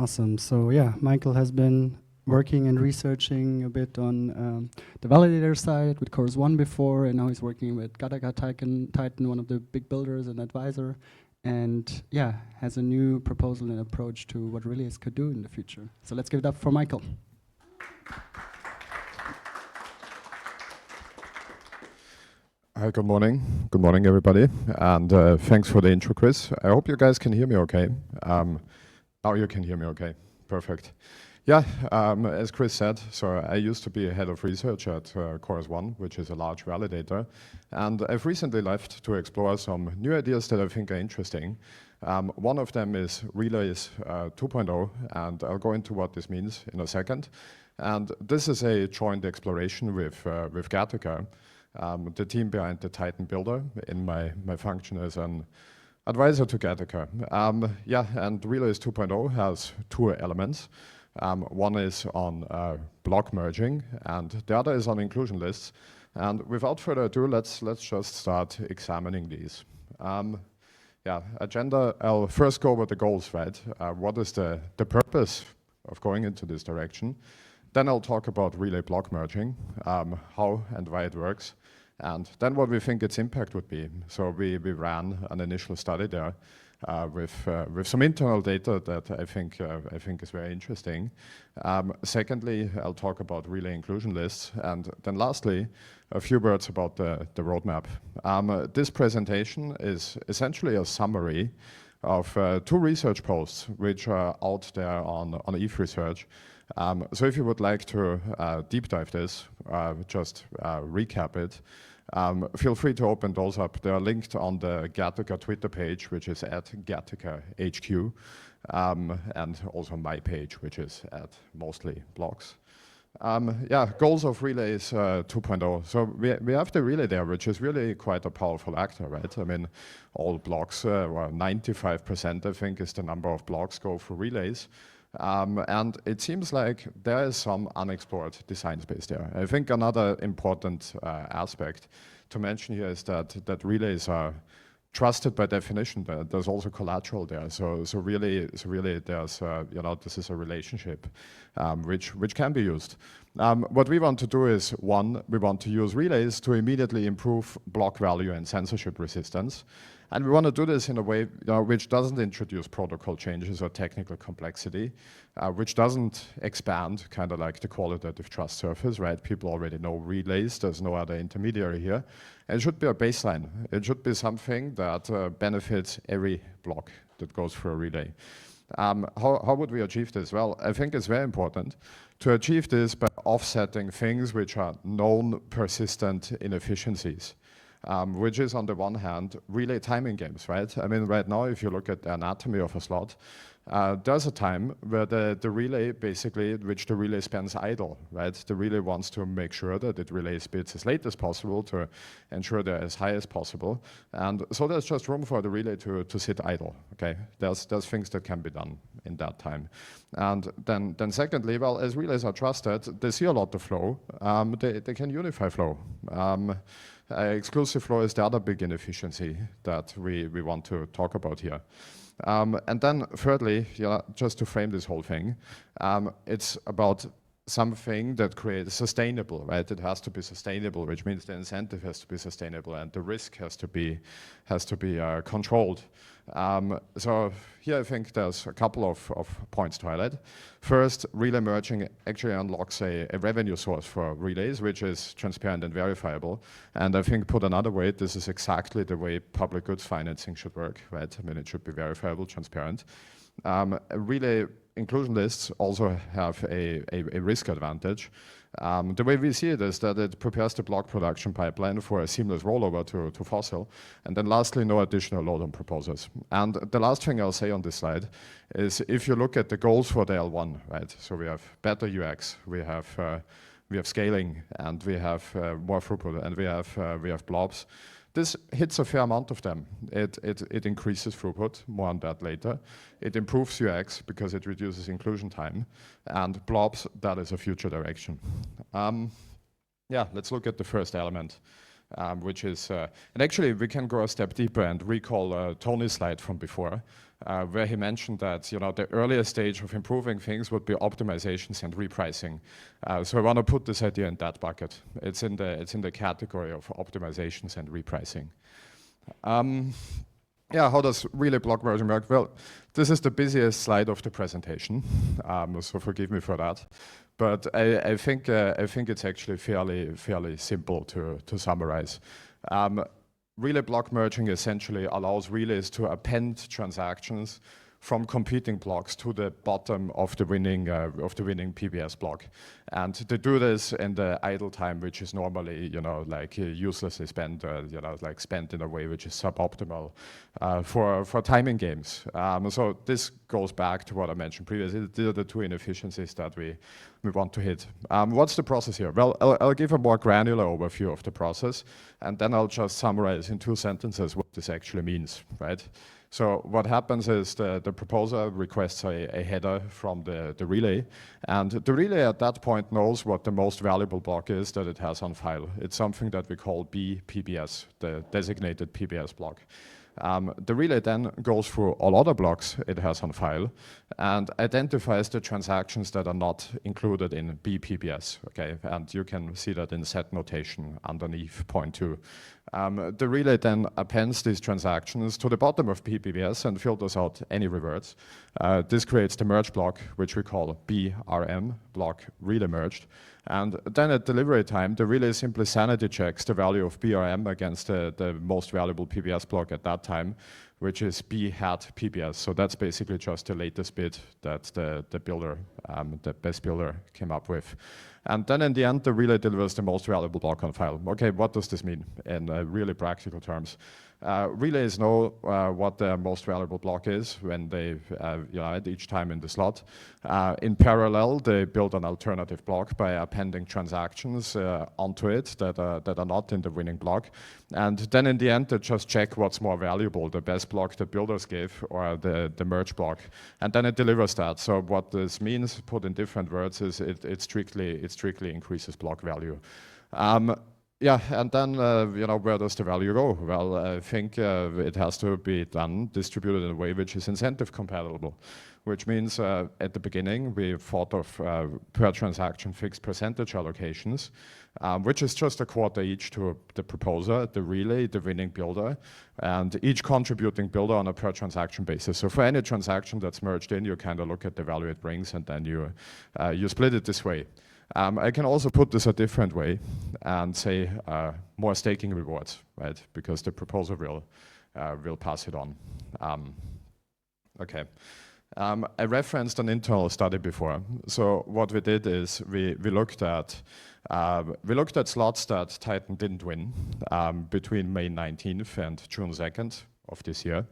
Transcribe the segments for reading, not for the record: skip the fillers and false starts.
Awesome. So yeah, Michael has been working and researching a bit on the validator side with Chorus One before, and now he's working with Gattaca Titan, one of the big builders and advisor, and yeah, has a new proposal and approach to what relays could do in the future. So let's give it up for Michael. Hi, good morning. Good morning, everybody. And thanks for the intro, Chris. I hope you guys can hear me okay. Now you can hear me okay. Perfect. Yeah, as Chris said, so I used to be a head of research at Chorus One, which is a large validator. And I've recently left to explore some new ideas that I think are interesting. One of them is Relays 2.0, and I'll go into what this means in a second. And this is a joint exploration with Gattaca, the team behind the Titan Builder, in my function as an advisor to Gattaca. Yeah, and Relays 2.0 has two elements. One is on block merging, and the other is on inclusion lists. And without further ado, let's just start examining these. Yeah, agenda, I'll first go over the goals, right? What is the purpose of going into this direction? Then I'll talk about relay block merging, how and why it works, and then what we think its impact would be. So we ran an initial study there with some internal data that I think is very interesting. Secondly, I'll talk about relay inclusion lists, and then lastly, a few words about the roadmap. This presentation is essentially a summary of two research posts which are out there on ETH Research. So if you would like to deep dive this, just recap it, feel free to open those up. They are linked on the Gattaca Twitter page, which is at Gattaca HQ, and also my page, which is at mostly blogs. Yeah, goals of Relays 2.0. So we have the relay there, which is really quite a powerful actor, right? I mean, all blocks, well, 95% I think is the number of blocks go through relays. And it seems like there is some unexplored design space there. I think another important aspect to mention here is that relays are trusted by definition. There's also collateral there. So really there's, this is a relationship which can be used. What we want to do is, one, we want to use relays to immediately improve block value and censorship resistance. And we want to do this in a way which doesn't introduce protocol changes or technical complexity, which doesn't expand kind of like the qualitative trust surface, right? People already know relays, there's no other intermediary here. And it should be a baseline. It should be something that benefits every block that goes through a relay. How would we achieve this? Well, I think it's very important to achieve this by offsetting things which are known persistent inefficiencies. Which is on the one hand, relay timing games, right? I mean, right now, if you look at the anatomy of a slot, there's a time where the relay, basically, which the relay spends idle, right? The relay wants to make sure that it relays bits as late as possible to ensure they're as high as possible. And so there's just room for the relay to sit idle, okay? There's things that can be done in that time. And then secondly, well, as relays are trusted, they see a lot of flow. They can unify flow. Exclusive flow is the other big inefficiency that we want to talk about here. And then thirdly, just to frame this whole thing, it's about something that creates sustainable, right? It has to be sustainable, which means the incentive has to be sustainable and the risk has to be controlled. So here I think there's a couple of points to highlight. First, relay merging actually unlocks a revenue source for relays, which is transparent and verifiable. And I think put another way, this is exactly the way public goods financing should work, right? I mean, it should be verifiable, transparent. Relay inclusion lists also have a risk advantage. The way we see it is that it prepares the block production pipeline for a seamless rollover to Fossil. And then lastly, no additional load on proposals. And the last thing I'll say on this slide is if you look at the goals for the L1, right? So we have better UX, we have scaling, and we have more throughput, and we have blobs. This hits a fair amount of them. It increases throughput, more on that later. It improves UX because it reduces inclusion time. And blobs, that is a future direction. Yeah, let's look at the first element. which is, and actually we can go a step deeper and recall Tony's slide from before, where he mentioned that the earlier stage of improving things would be optimizations and repricing. So I want to put this idea in that bucket. It's in the category of optimizations and repricing. Yeah, how does relay block merging work? Well, this is the busiest slide of the presentation, so forgive me for that. But I think it's actually fairly simple to summarize. Relay block merging essentially allows relays to append transactions from competing blocks to the bottom of the winning PBS block, and they do this in the idle time, which is normally uselessly spent, spent in a way which is suboptimal for timing games. So this goes back to what I mentioned previously. These are the two inefficiencies that we want to hit. What's the process here? Well, I'll give a more granular overview of the process, and then I'll just summarize in 2 sentences what this actually means, right? So what happens is the proposer requests a header from the relay, and the relay at that point knows what the most valuable block is that it has on file. It's something that we call BPBS, the designated PBS block. The relay then goes through all other blocks it has on file and identifies the transactions that are not included in BPBS, okay? And you can see that in set notation underneath point 2. The relay then appends these transactions to the bottom of BPBS and filters out any reverts. This creates the merge block, which we call BRM, block relay merged. And then at delivery time, the relay simply sanity checks the value of BRM against the most valuable PBS block at that time, which is B hat PBS. So that's basically just the latest bit that the builder, the best builder came up with. And then in the end, the relay delivers the most valuable block on file. Okay, what does this mean in really practical terms? Relays know what their most valuable block is when they, at each time in the slot. In parallel, they build an alternative block by appending transactions onto it that are not in the winning block. And then in the end, they just check what's more valuable, the best block the builders gave or the merge block. And then it delivers that. So what this means, put in different words, is it strictly increases block value. Yeah, and then, where does the value go? Well, I think it has to be distributed in a way which is incentive compatible, which means at the beginning, we thought of per transaction fixed percentage allocations, which is just a quarter each to the proposer, the relay, the winning builder, and each contributing builder on a per transaction basis. So for any transaction that's merged in, you kind of look at the value it brings, and then you split it this way. I can also put this a different way and say more staking rewards, right? Because the proposer will pass it on. Okay. I referenced an internal study before. So what we did is we looked at slots that Titan didn't win between May 19th and June 2nd of this year.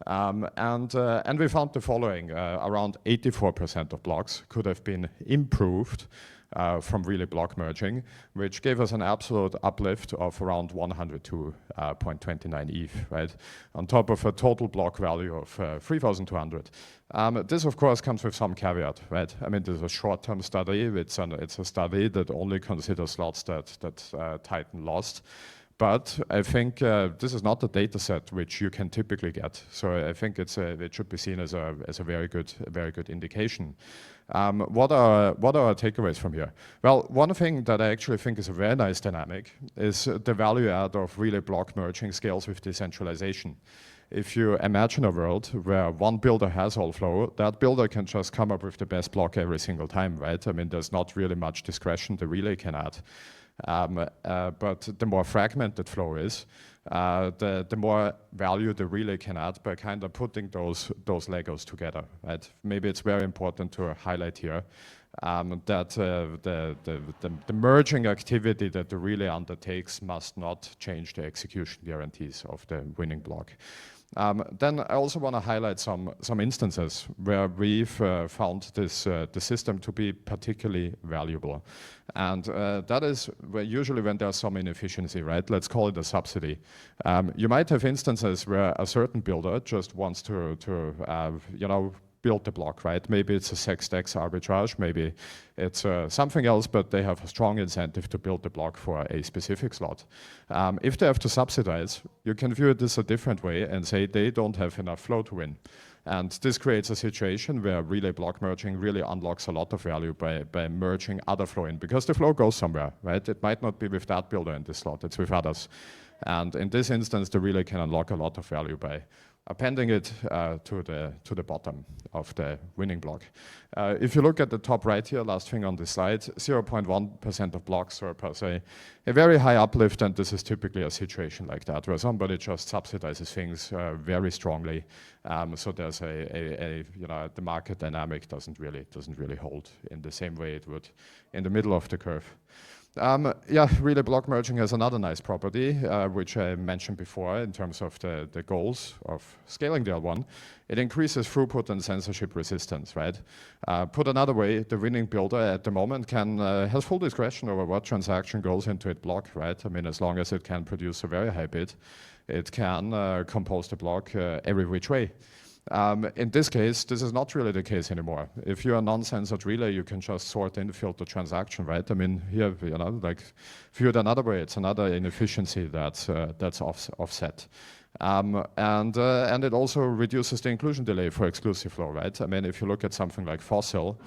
And we found the following: around 84% of blocks could have been improved from relay block merging, which gave us an absolute uplift of around 102.29 ETH, right? On top of a total block value of 3,200. This, of course, comes with some caveat, right? I mean, this is a short-term study. It's a study that only considers slots that Titan lost. But I think this is not a data set which you can typically get. So I think it should be seen as a very good indication. What are our takeaways from here? Well, one thing that I actually think is a very nice dynamic is the value add of relay block merging scales with decentralization. If you imagine a world where one builder has all flow, that builder can just come up with the best block every single time, right? I mean, there's not really much discretion the relay can add. But the more fragmented flow is, the more value the relay can add by kind of putting those Legos together, right? Maybe it's very important to highlight here that the merging activity that the relay undertakes must not change the execution guarantees of the winning block. Then I also want to highlight some instances where we've found the system to be particularly valuable. And that is usually when there's some inefficiency, right? Let's call it a subsidy. You might have instances where a certain builder just wants to build the block, right? Maybe it's a SEC-STEX arbitrage, maybe it's something else, but they have a strong incentive to build the block for a specific slot. If they have to subsidize, you can view it as a different way and say they don't have enough flow to win. And this creates a situation where relay block merging really unlocks a lot of value by merging other flow in, because the flow goes somewhere, right? It might not be with that builder in this slot, it's with others. And in this instance, the relay can unlock a lot of value by appending it to the bottom of the winning block. If you look at the top right here, last thing on this slide, 0.1% of blocks surpass a very high uplift, and this is typically a situation like that, where somebody just subsidizes things very strongly. So there's the market dynamic doesn't really hold in the same way it would in the middle of the curve. Relay block merging has another nice property, which I mentioned before in terms of the goals of scaling the L1. It increases throughput and censorship resistance, right? Put another way, the winning builder at the moment has full discretion over what transaction goes into its block, right? I mean, as long as it can produce a very high bid, it can compose the block every which way. In this case, this is not really the case anymore. If you're a non-censored relay, you can just sort in, filter transaction, right? I mean, here, viewed another way, it's another inefficiency that's offset. And it also reduces the inclusion delay for exclusive flow, right? I mean, if you look at something like Fossil,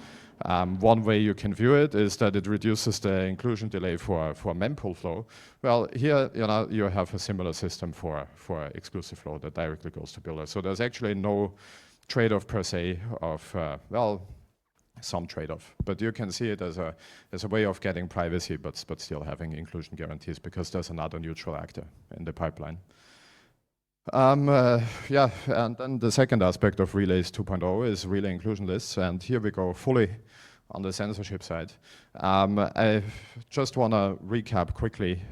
one way you can view it is that it reduces the inclusion delay for mempool flow. Well, here you have a similar system for exclusive flow that directly goes to builder. So there's actually no trade-off per se of some trade-off, but you can see it as a way of getting privacy, but still having inclusion guarantees, because there's another neutral actor in the pipeline. And then the second aspect of Relays 2.0 is relay inclusion lists, and here we go fully on the censorship side. I just want to recap quickly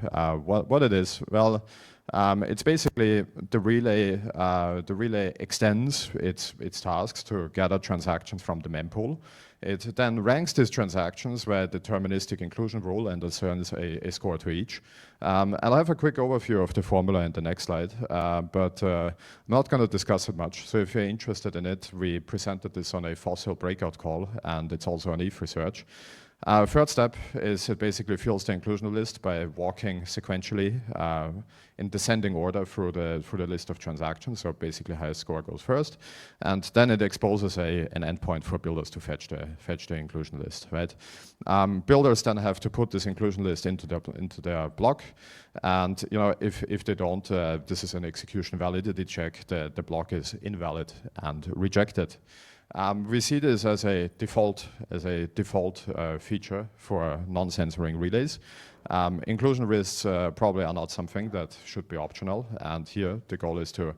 what it is. Well, it's basically the relay extends its tasks to gather transactions from the mempool. It then ranks these transactions via deterministic inclusion rule and assigns a score to each. I'll have a quick overview of the formula in the next slide, but I'm not going to discuss it much. So if you're interested in it, we presented this on a Fossil breakout call, and it's also on ETH Research. Third step is it basically fills the inclusion list by walking sequentially in descending order through the list of transactions. So basically, highest score goes first, and then it exposes an endpoint for builders to fetch the inclusion list. Right? Builders then have to put this inclusion list into their block, and if they don't, this is an execution validity check. The block is invalid and rejected. We see this as a default feature for non-censoring relays. Inclusion risks probably are not something that should be optional, and here the goal is to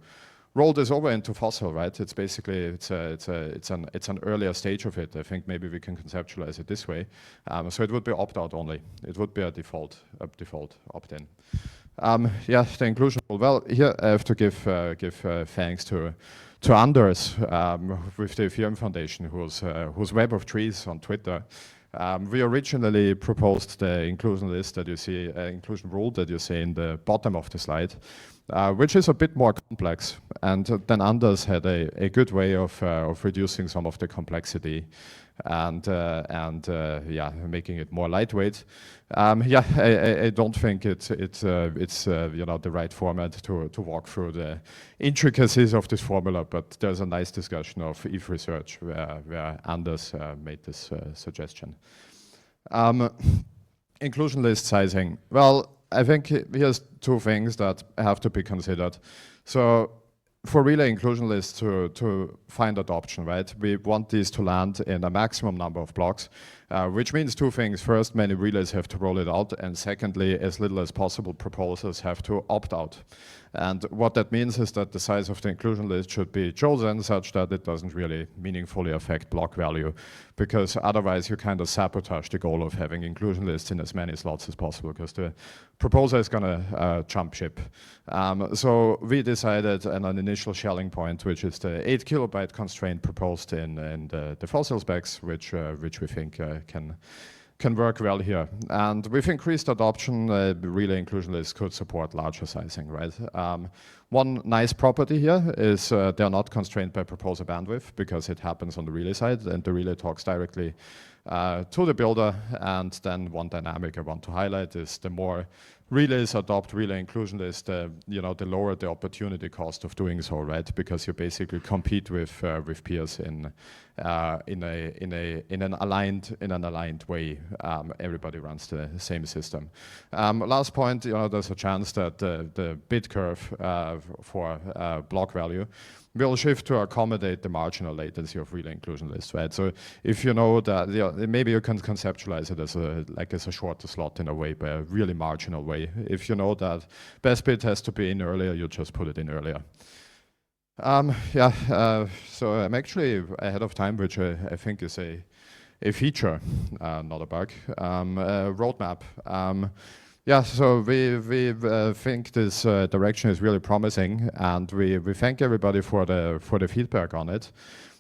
roll this over into Fossil, right? It's basically it's an earlier stage of it. I think maybe we can conceptualize it this way. So it would be opt-out only. It would be a default opt-in. The inclusion rule. Well, here I have to give thanks to Anders with the Ethereum Foundation, whose web of trees on Twitter. We originally proposed the inclusion list that you see, inclusion rule that you see in the bottom of the slide, which is a bit more complex. And then Anders had a good way of reducing some of the complexity and making it more lightweight. I don't think it's the right format to walk through the intricacies of this formula, but there's a nice discussion of ETH Research where Anders made this suggestion. Inclusion list sizing. Well, I think here's two things that have to be considered. So for relay inclusion lists to find adoption, right? We want these to land in a maximum number of blocks, which means two things. First, many relays have to roll it out, and secondly, as little as possible, proposals have to opt out. And what that means is that the size of the inclusion list should be chosen such that it doesn't really meaningfully affect block value, because otherwise you kind of sabotage the goal of having inclusion lists in as many slots as possible, because the proposer is going to jump ship. So we decided on an initial shelling point, which is the 8 kilobyte constraint proposed in the Fossil specs, which we think can can work well here. And with increased adoption, relay inclusion lists could support larger sizing, right? One nice property here is they're not constrained by proposer bandwidth because it happens on the relay side, and the relay talks directly to the builder. And then one dynamic I want to highlight is the more relays adopt relay inclusion list, the lower the opportunity cost of doing so, right? Because you basically compete with peers in an aligned way. Everybody runs the same system. Last point, there's a chance that the bit curve for block value will shift to accommodate the marginal latency of relay inclusion lists, right? So if you know that, maybe you can conceptualize it as a shorter slot in a way, by a really marginal way. If you know that best bit has to be in earlier, you just put it in earlier. So I'm actually ahead of time, which I think is a feature, not a bug. Roadmap. So we think this direction is really promising, and we thank everybody for the feedback on it.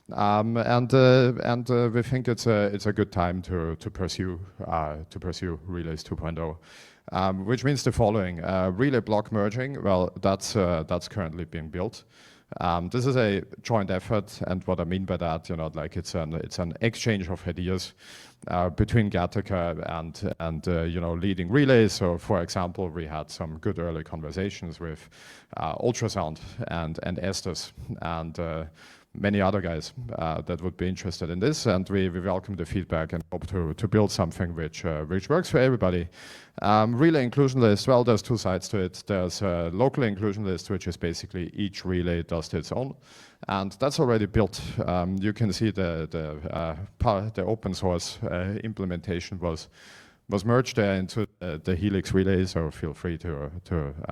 We think it's a good time to pursue Relays 2.0, which means the following: relay block merging. Well, that's currently being built. This is a joint effort, and what I mean by that, it's an exchange of ideas between Gattaca and leading relays. So, for example, we had some good early conversations with Ultrasound and Estes and many other guys that would be interested in this, and we welcome the feedback and hope to build something which works for everybody. Relay inclusion list, well, there's two sides to it. There's a local inclusion list, which is basically each relay does its own, and that's already built. You can see the open source implementation was merged there into the Helix relay, so feel free to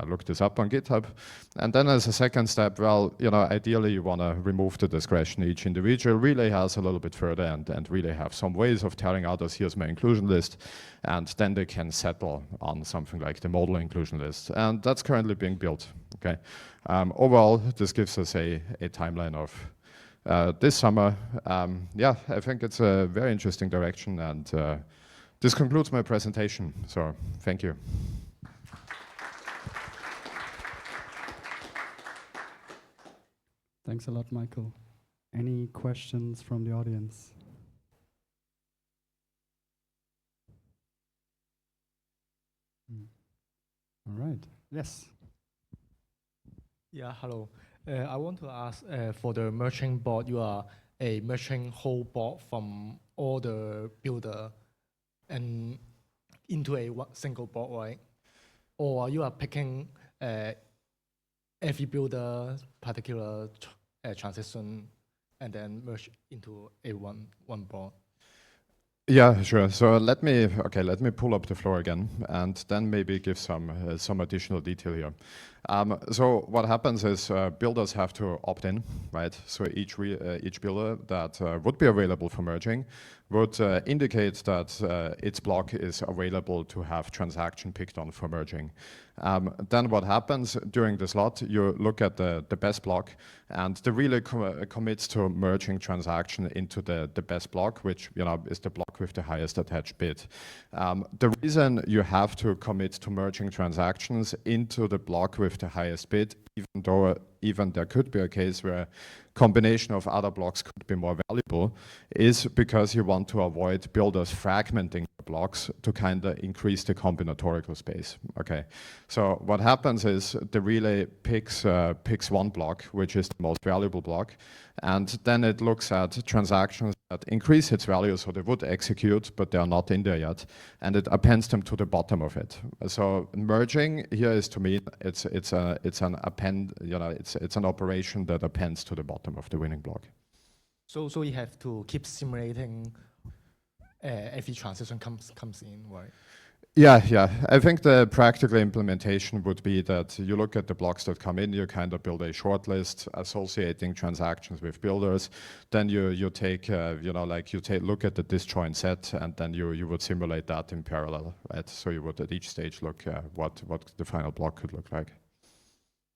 look this up on GitHub. And then as a second step, well, ideally you want to remove the discretion. Each individual relay has a little bit further, and relay have some ways of telling others, here's my inclusion list, and then they can settle on something like the model inclusion list. And that's currently being built, okay? Overall, this gives us a timeline of this summer. I think it's a very interesting direction, and this concludes my presentation, so thank you. Thanks a lot, Michael. Any questions from the audience? All right, yes. Yeah, hello. I want to ask, for the merging board, you are a merging whole board from all the builder and into a single board, right? Or you are picking every builder particular transition and then merge into a one board? Yeah, sure. So let me pull up the floor again, and then maybe give some additional detail here. So what happens is builders have to opt in, right? So each builder that would be available for merging would indicate that its block is available to have transaction picked on for merging. Then what happens during the slot, you look at the best block, and the relay commits to merging transaction into the best block, which is the block with the highest attached bit. The reason you have to commit to merging transactions into the block with the highest bit, even there could be a case where combination of other blocks could be more valuable, is because you want to avoid builders fragmenting the blocks to kind of increase the combinatorial space. Okay, so what happens is the relay picks one block, which is the most valuable block, and then it looks at transactions that increase its value, so they would execute, but they are not in there yet, and it appends them to the bottom of it. So merging here is, to me, it's an append, it's an operation that appends to the bottom of the winning block. So you have to keep simulating every transition comes in, right? Yeah. I think the practical implementation would be that you look at the blocks that come in, you kind of build a short list associating transactions with builders. Then you take, look at the disjoint set, and then you would simulate that in parallel, right? So you would at each stage look at what the final block could look like.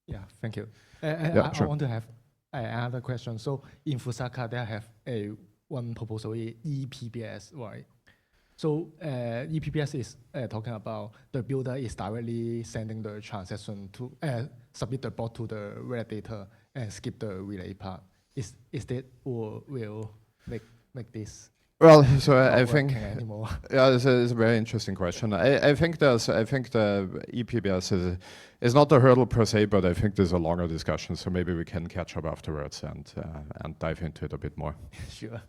Yeah, thank you. Sure. I want to have another question. So in Fusaka, they have one proposal, ePBS, right? So EPBS is talking about the builder is directly sending the transaction to submit the block to the validator and skip the relay part. Is that will make this Well, so not I think working anymore? yeah, it's a very interesting question. I think the EPBS is not a hurdle per se, but I think there's a longer discussion. So maybe we can catch up afterwards and dive into it a bit more. Sure.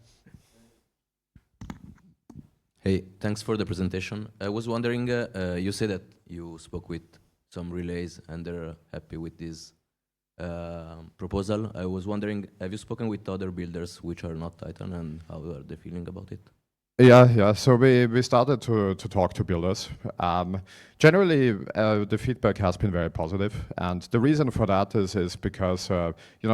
Hey, thanks for the presentation. I was wondering, you said that you spoke with some relays and they're happy with this proposal. I was wondering, have you spoken with other builders which are not Titan, and how are they feeling about it? Yeah. So we started to talk to builders. Generally, the feedback has been very positive, and the reason for that is because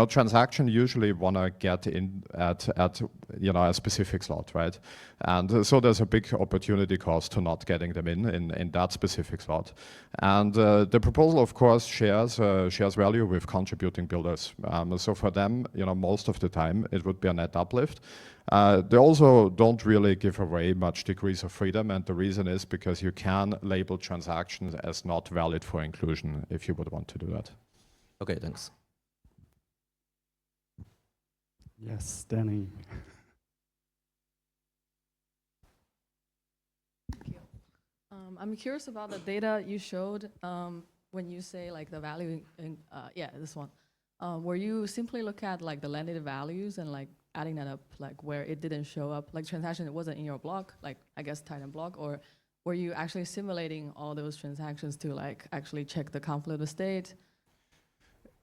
transaction usually wanna get in at a specific slot, right? And so there's a big opportunity cost to not getting them in that specific slot. And the proposal, of course, shares value with contributing builders. So for them, most of the time it would be a net uplift. They also don't really give away much degrees of freedom, and the reason is because you can label transactions as not valid for inclusion if you would want to do that. Okay, thanks. Yes, Danny. Thank you. I'm curious about the data you showed when you say like the value in, this one. Were you simply look at like the landed values and like adding that up like where it didn't show up, like transaction it wasn't in your block, like I guess Titan block, or were you actually simulating all those transactions to like actually check the conflict of state?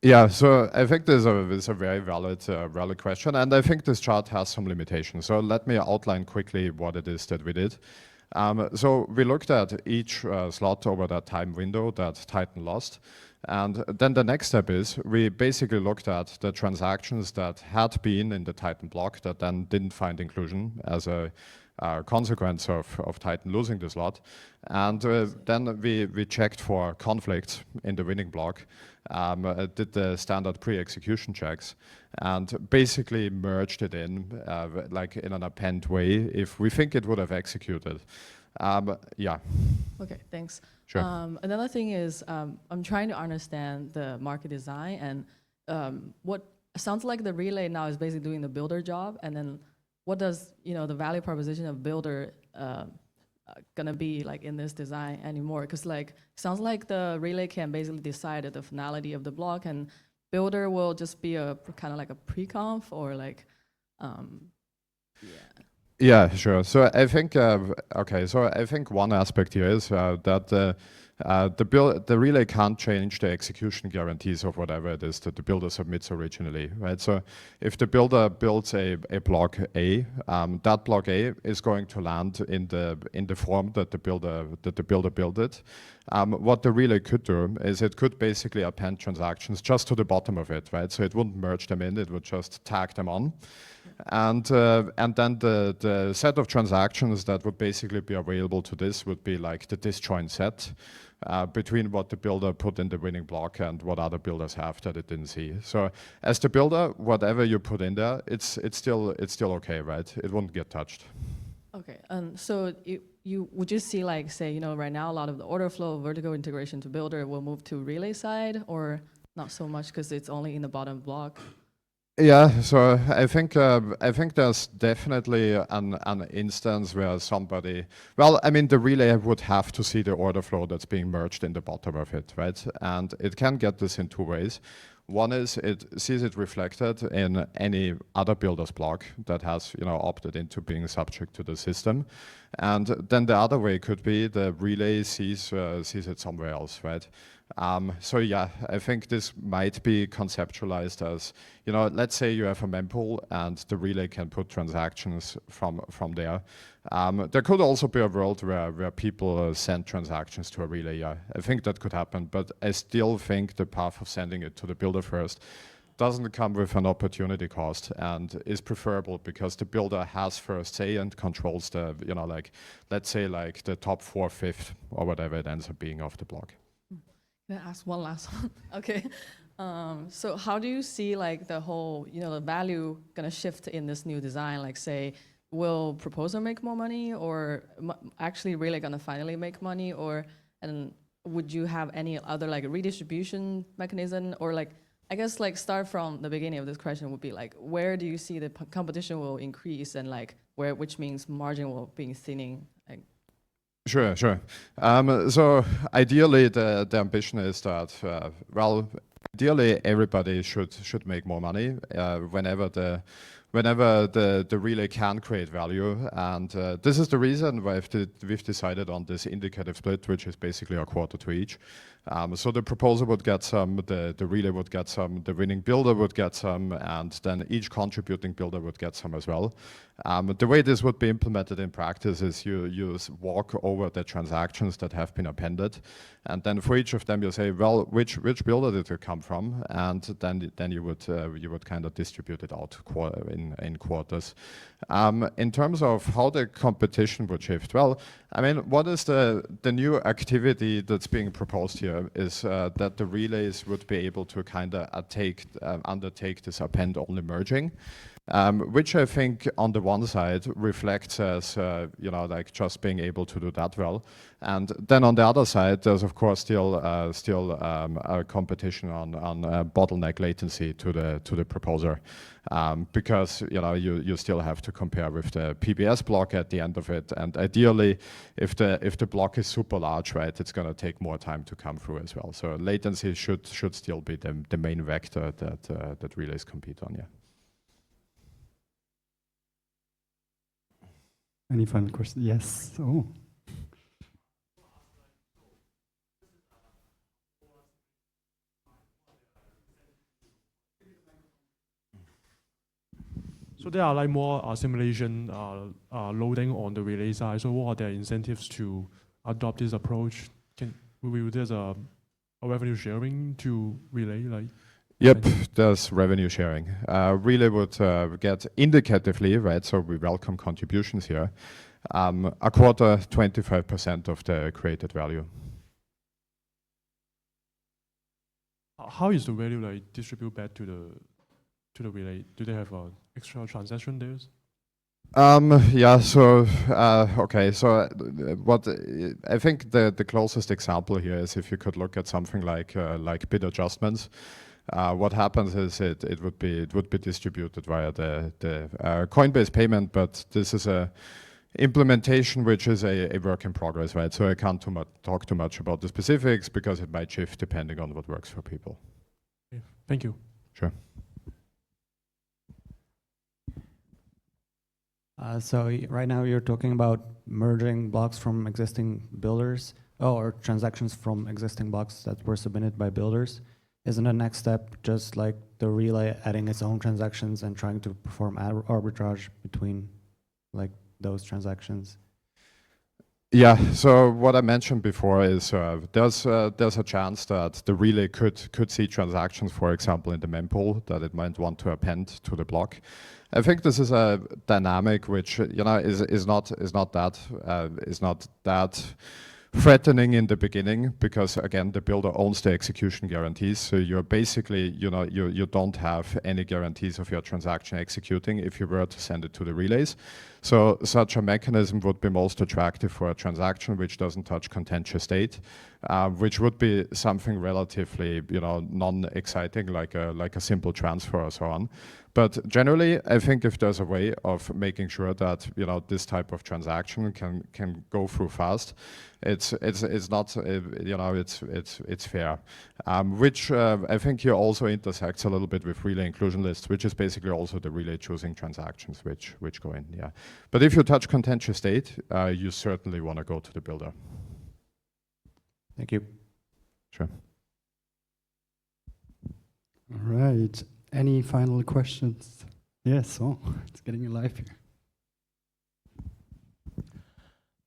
Yeah, so I think this is a very valid question, and I think this chart has some limitations. So let me outline quickly what it is that we did. So we looked at each slot over that time window that Titan lost. And then the next step is we basically looked at the transactions that had been in the Titan block that then didn't find inclusion as a consequence of Titan losing the slot. And then we checked for conflicts in the winning block, did the standard pre-execution checks, and basically merged it in like in an append way if we think it would have executed. Yeah. Okay, thanks. Sure. Another thing is I'm trying to understand the market design, and what sounds like the relay now is basically doing the builder job, and then what does the value proposition of builder gonna be like in this design anymore? Because like sounds like the relay can basically decide the finality of the block, and builder will just be a kind of like a pre-conf or like yeah. Yeah, sure. So I think So I think one aspect here is that the relay can't change the execution guarantees of whatever it is that the builder submits originally, right? So if the builder builds a block A, that block A is going to land in the form that the builder built it. What the relay could do is it could basically append transactions just to the bottom of it, right? So it wouldn't merge them in; it would just tag them on. And then the set of transactions that would basically be available to this would be like the disjoint set between what the builder put in the winning block and what other builders have that it didn't see. So as the builder, whatever you put in there, it's still okay, right? It won't get touched. Okay, so would you see like say right now a lot of the order flow vertical integration to builder will move to relay side, or not so much because it's only in the bottom block? Yeah, so I think there's definitely an instance where somebody, well, I mean, the relay would have to see the order flow that's being merged in the bottom of it, right? And it can get this in two ways. One is it sees it reflected in any other builder's block that has opted into being subject to the system, and then the other way could be the relay sees it somewhere else, right? So yeah, I think this might be conceptualized as, let's say you have a mempool and the relay can put transactions from there. There could also be a world where people send transactions to a relay. Yeah, I think that could happen, but I still think the path of sending it to the builder first doesn't come with an opportunity cost and is preferable because the builder has first say and controls the, let's say like the top 4/5 or whatever it ends up being of the block. Can I ask one last one? Okay. So how do you see like the whole, the value gonna shift in this new design? Like say will proposer make more money, or actually really gonna finally make money, or and would you have any other like redistribution mechanism, or like I guess like start from the beginning of this question would be like where do you see the competition will increase and like where, which means margin will be thinning. Like, Sure, sure. So ideally, the ambition is that well, ideally everybody should make more money whenever the relay can create value, and this is the reason why we've decided on this indicative split, which is basically a quarter to each. So the proposer would get some, the relay would get some, the winning builder would get some, and then each contributing builder would get some as well. The way this would be implemented in practice is you walk over the transactions that have been appended, and then for each of them you say, well, which builder did it come from, and then you would kind of distribute it out in quarters. In terms of how the competition would shift, well, I mean, what is the new activity that's being proposed here is that the relays would be able to kind of undertake this append-only merging, which I think on the one side reflects as, like just being able to do that well. And then on the other side, there's of course still a competition on bottleneck latency to the proposer. Because you still have to compare with the PBS block at the end of it, and ideally, if the block is super large, right, it's going to take more time to come through as well. So latency should still be the main vector that relays compete on. Yeah. Any final questions? Yes. Oh. So there are like more simulation loading on the relay side. So what are their incentives to adopt this approach? Will there's a revenue sharing to relay? Like? Yep, there's revenue sharing. Relay would get indicatively, right? So we welcome contributions here. A quarter, 25% of the created value. How is the value like distributed back to the relay? Do they have extra transaction there? Yeah, so okay, so what I think the closest example here is if you could look at something like bid adjustments. What happens is it would be distributed via the Coinbase payment, but this is a implementation which is a work in progress, right? So I can't talk too much about the specifics because it might shift depending on what works for people. Okay. Thank you. Sure. So right now you're talking about merging blocks from existing builders, or transactions from existing blocks that were submitted by builders. Isn't the next step just like the relay adding its own transactions and trying to perform arbitrage between like those transactions? Yeah, so what I mentioned before is there's a chance that the relay could see transactions, for example, in the mempool that it might want to append to the block. I think this is a dynamic which is not that threatening in the beginning, because again the builder owns the execution guarantees, so you're basically you don't have any guarantees of your transaction executing if you were to send it to the relays. So such a mechanism would be most attractive for a transaction which doesn't touch contentious state, which would be something relatively non-exciting like a simple transfer or so on. But generally, I think if there's a way of making sure that this type of transaction can go through fast, it's not it's fair. Which I think here also intersects a little bit with relay inclusion lists, which is basically also the relay choosing transactions which go in. Yeah, but if you touch contentious state, you certainly want to go to the builder. Thank you. Sure. All right. Any final questions? Yes, oh, it's getting alive here.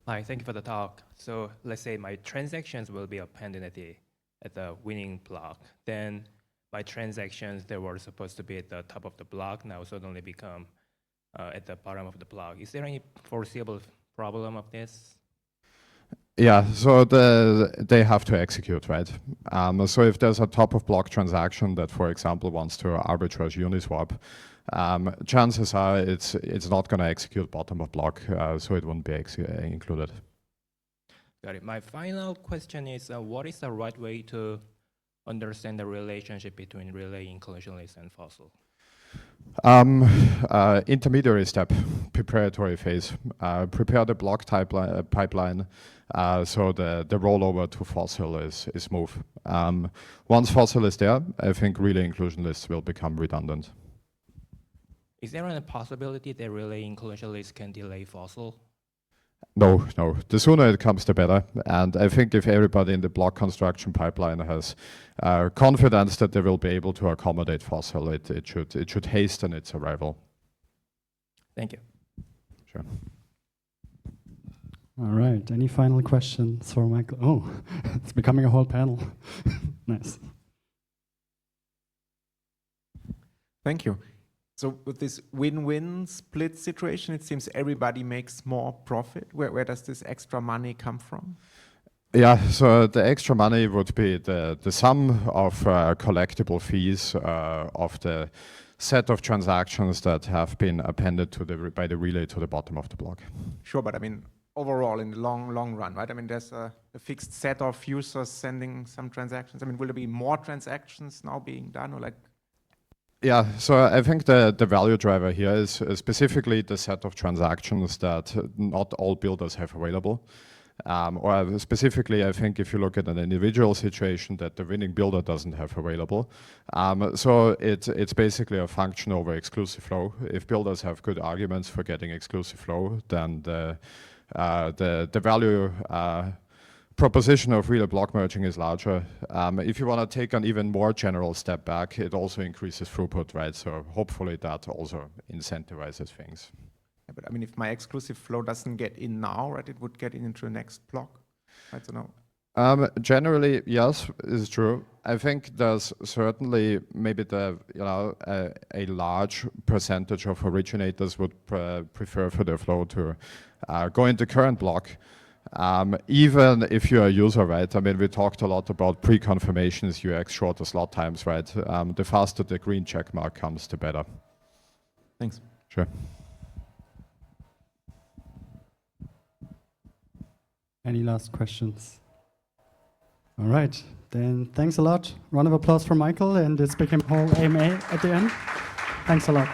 Hi, thank you for the talk. So let's say my transactions will be appended at the winning block. Then my transactions that were supposed to be at the top of the block now suddenly become at the bottom of the block. Is there any foreseeable problem of this? Yeah, so they have to execute, right? So if there's a top of block transaction that, for example, wants to arbitrage Uniswap, chances are it's not going to execute bottom of block, so it won't be included. Got it. My final question is, what is the right way to understand the relationship between relay inclusionless and fossil? Intermediary step, preparatory phase. Prepare the block pipeline so the rollover to fossil is smooth. Once fossil is there, I think relay inclusion lists will become redundant. Is there any possibility that relay inclusion lists can delay fossil? No. The sooner it comes, the better. And I think if everybody in the block construction pipeline has confidence that they will be able to accommodate fossil, it should hasten its arrival. Thank you. Sure. All right. Any final questions for Michael? Oh, it's becoming a whole panel. Nice. Thank you. So with this win-win split situation, it seems everybody makes more profit. Where does this extra money come from? Yeah, so the extra money would be the sum of collectible fees of the set of transactions that have been appended to by the relay to the bottom of the block. Sure, but I mean, overall in the long run, right? I mean, there's a fixed set of users sending some transactions. I mean, will there be more transactions now being done, or like? Yeah, so I think the value driver here is specifically the set of transactions that not all builders have available. Or specifically, I think if you look at an individual situation that the winning builder doesn't have available. So it's basically a function over exclusive flow. If builders have good arguments for getting exclusive flow, then the value proposition of relay block merging is larger. If you want to take an even more general step back, it also increases throughput, right? So hopefully that also incentivizes things. Yeah, but I mean, if my exclusive flow doesn't get in now, right, it would get into the next block. I don't know. Generally, yes, is true. I think there's certainly maybe a large percentage of originators would prefer for their flow to go into current block. Even if you're a user, right? I mean, we talked a lot about pre-confirmations, UX, shorter slot times, right? The faster the green check mark comes, the better. Thanks. Sure. Any last questions? All right, then thanks a lot. Round of applause for Michael and the Spectrum Hall AMA at the end. Thanks a lot.